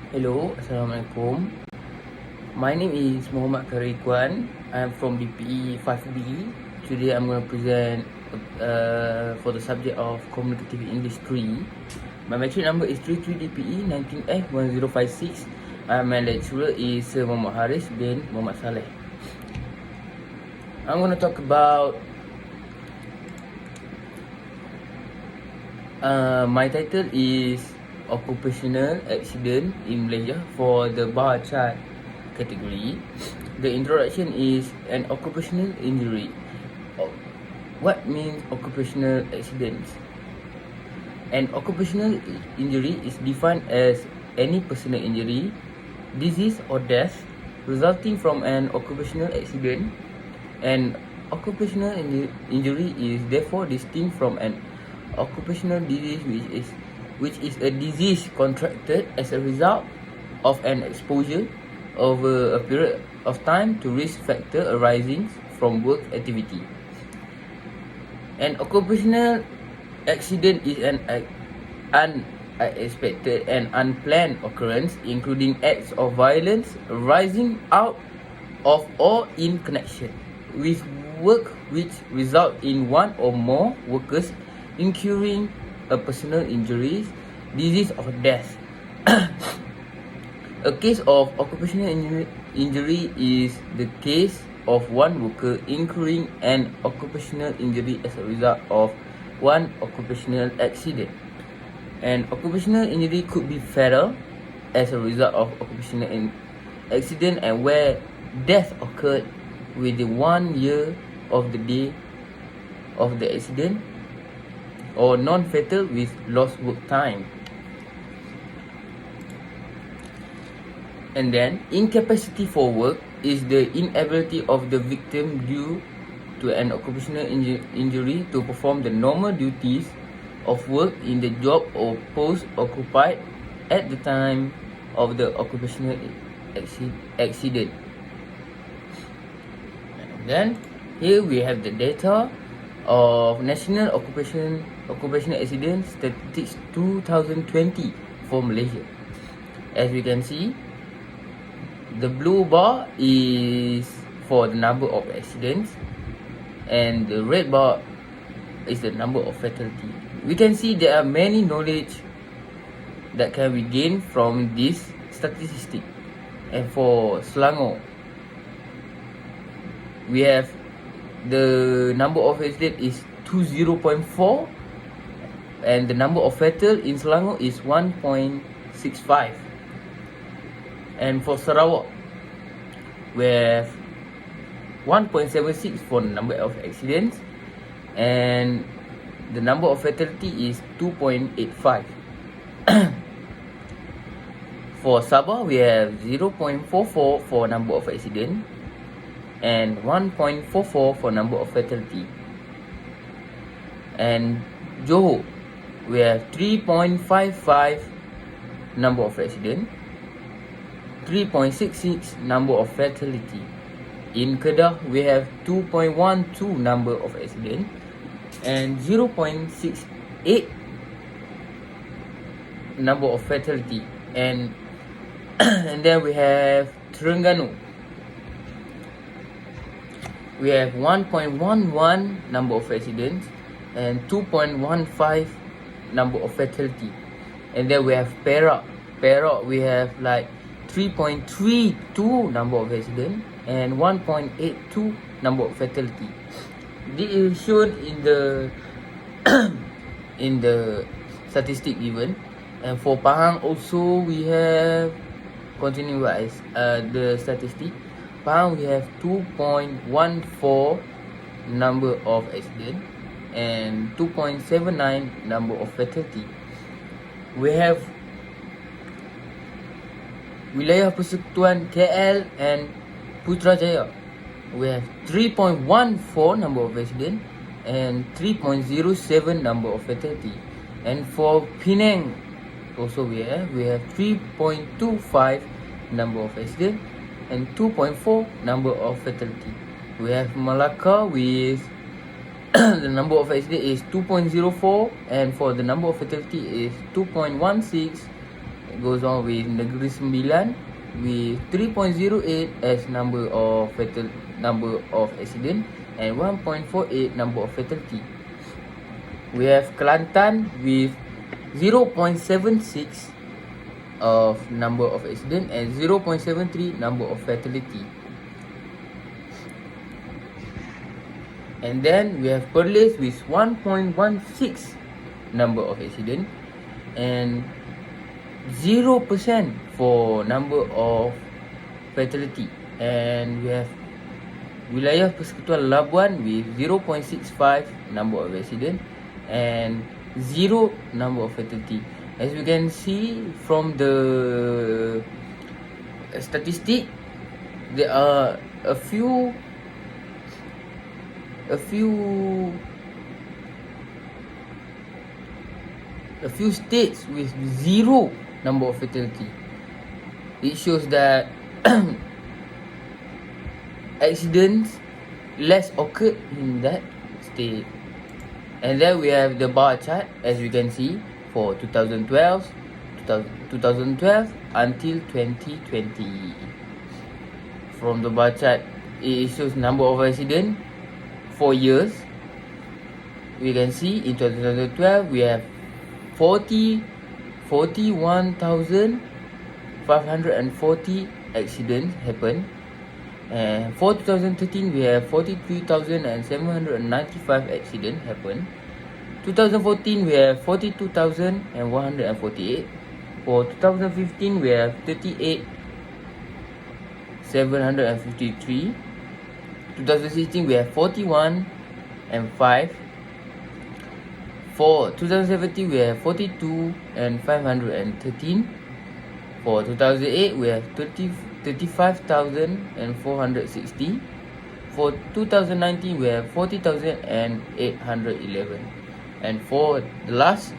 Hello, Assalamualaikum. My name is Muhammad Ikhwan. I'm from DPE 5B. Today I'm going to present for the subject of Communicative English 3. My metric number is 33dpe19f1056. My lecturer is Sir Muhammad Haris bin Muhammad Saleh. I'm going to talk about my title is Occupational Accident in Malaysia for the bar chart category. The introduction is an occupational injury. What means occupational accidents? An occupational injury is defined as any personal injury, disease or death resulting from an occupational accident. An occupational injury is therefore distinct from an occupational disease, which is a disease contracted as a result of an exposure over a period of time to risk factor arising from work activity. An occupational accident is an unexpected and unplanned occurrence, including acts of violence arising out of or in connection with work which result in one or more workers incurring a personal injury, disease or death. A case of occupational injury is the case of one worker incurring an occupational injury as a result of one occupational accident. An occupational injury could be fatal as a result of occupational accident and where death occurred within 1 year of the day of the accident, or non-fatal with lost work time. And then, incapacity for work is the inability of the victim due to an occupational injury to perform the normal duties of work in the job or post occupied at the time of the occupational accident. And then, here we have the data of National Occupational Accident Statistics 2020 for Malaysia. As we can see, the blue bar is for the number of accidents and the red bar is the number of fatality. We can see there are many knowledge that can be gained from this statistic. And for Selangor, we have the number of accidents is 20.4 and the number of fatal in Selangor is 1.65. And for Sarawak, we have 1.76 for the number of accidents and the number of fatality is 2.85. For Sabah, we have 0.44 for number of accidents and 1.44 for number of fatality. And Johor, we have 3.55 number of accident, 3.66 number of fatality. In Kedah, we have 2.12 number of accident and 0.68 number of fatality. And and then we have Terengganu, we have 1.11 number of accidents and 2.15 number of fatality. And then we have Perak, we have like 3.32 number of accidents and 1.82 number of fatality. This is shown in the in the statistic given. And for Pahang also we have continuous the statistic. Pahang we have 2.14 number of accident and 2.79 number of fatality. We have Wilayah Persekutuan KL and Putrajaya. We have 3.14 number of accident and 3.07 number of fatality. And for Penang also we have 3.25 number of accident and 2.4 number of fatality. We have Malacca with the number of accident is 2.04 and for the number of fatality is 2.16 goes on with Negeri Sembilan with 3.08 as number of accident and 1.48 number of fatality. We have Kelantan with 0.76 of number of accident and 0.73 number of fatality. And then we have Perlis with 1.16 number of accident and 0% for number of fatality. And we have Wilayah Persekutuan Labuan with 0.65 number of accident and 0 number of fatality. As you can see from the statistic, there are a few states with 0 number of fatality. It shows that accidents less occurred in that state. And then we have the bar chart, as you can see, for 2012 until 2020. From the bar chart, it shows number of accident for years. We can see in 2012 we have 41,540 accidents happen, and for 2013 we have 43,795 accidents happen. 2014 we have 42,148. For 2015 we have 38,753. 2016 we have 41 and 5. For 2017 we have 42 and 513. For 2008 we have 35,460. For 2019 we have 40,811. And for the last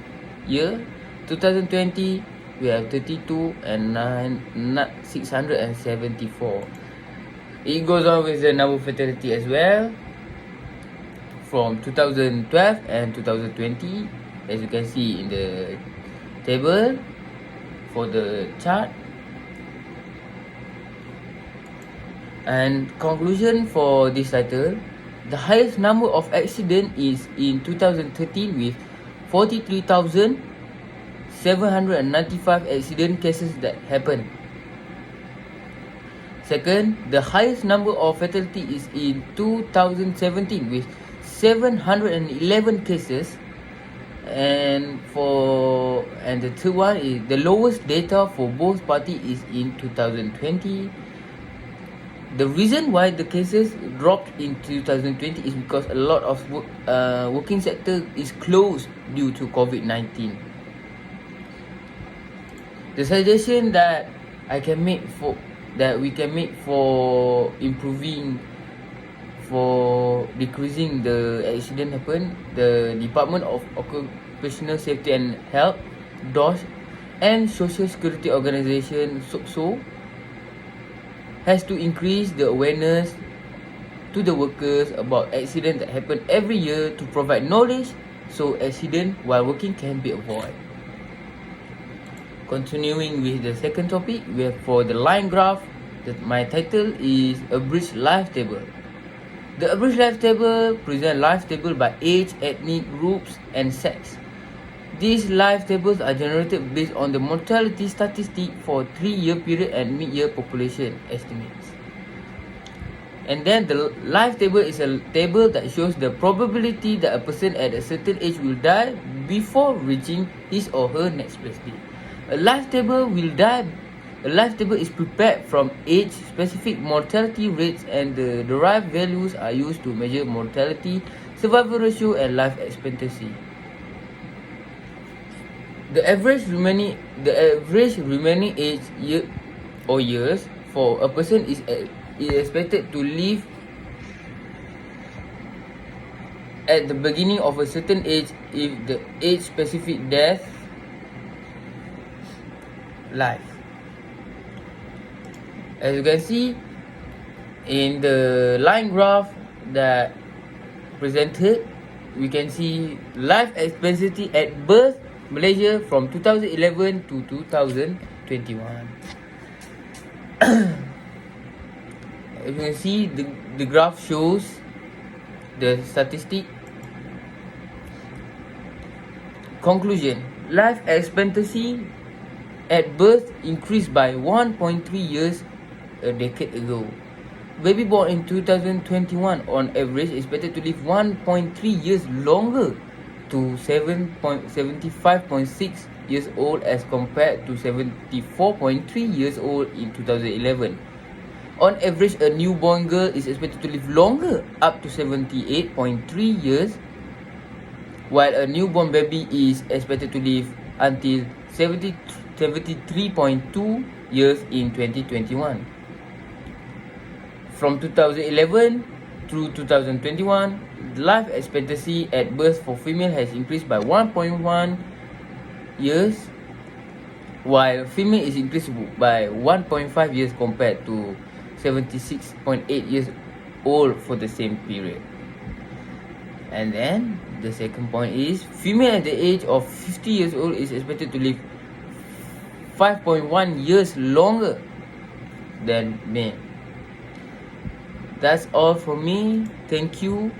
year 2020 we have 32 and 674. It goes on with the number of fatality as well from 2012 and 2020, as you can see in the table for the chart. And conclusion for this title, the highest number of accident is in 2013 with 43,795 accident cases that happened. Second, the highest number of fatality is in 2017 with 711 cases. And the third one is the lowest data for both parties is in 2020. The reason why the cases dropped in 2020 is because a lot of working sector is closed due to COVID-19. The suggestion that we can make for decreasing the accident happen, the Department of Occupational Safety and Health, DOS, and Social Security Organisation, SOCSO, has to increase the awareness to the workers about accidents that happen every year to provide knowledge so accident while working can be avoided. Continuing with the second topic, we have for the line graph, my title is Abridged Life Table. The Abridged Life Table presents life table by age, ethnic groups and sex. These life tables are generated based on the mortality statistic for 3-year period and mid-year population estimates. And then the life table is a table that shows the probability that a person at a certain age will die before reaching his or her next birthday. A life table is prepared from age-specific mortality rates, and the derived values are used to measure mortality, survival ratio, and life expectancy. The average remaining age years for a person is expected to live at the beginning of a certain age if the age-specific death life. As you can see in the line graph that presented, we can see life expectancy at birth Malaysia from 2011 to 2021. As you can see, the graph shows the statistic. Conclusion: life expectancy at birth increased by 1.3 years a decade ago. Baby born in 2021 on average expected to live 1.3 years longer to 75.6 years old as compared to 74.3 years old in 2011. On average, a newborn girl is expected to live longer, up to 78.3 years, while a newborn baby is expected to live until 73.2 years in 2021. From 2011 through 2021, life expectancy at birth for female has increased by 1.1 years, while female is increased by 1.5 years compared to 76.8 years old for the same period. And then the second point is female at the age of 50 years old is expected to live 5.1 years longer than male. That's all from me. Thank you.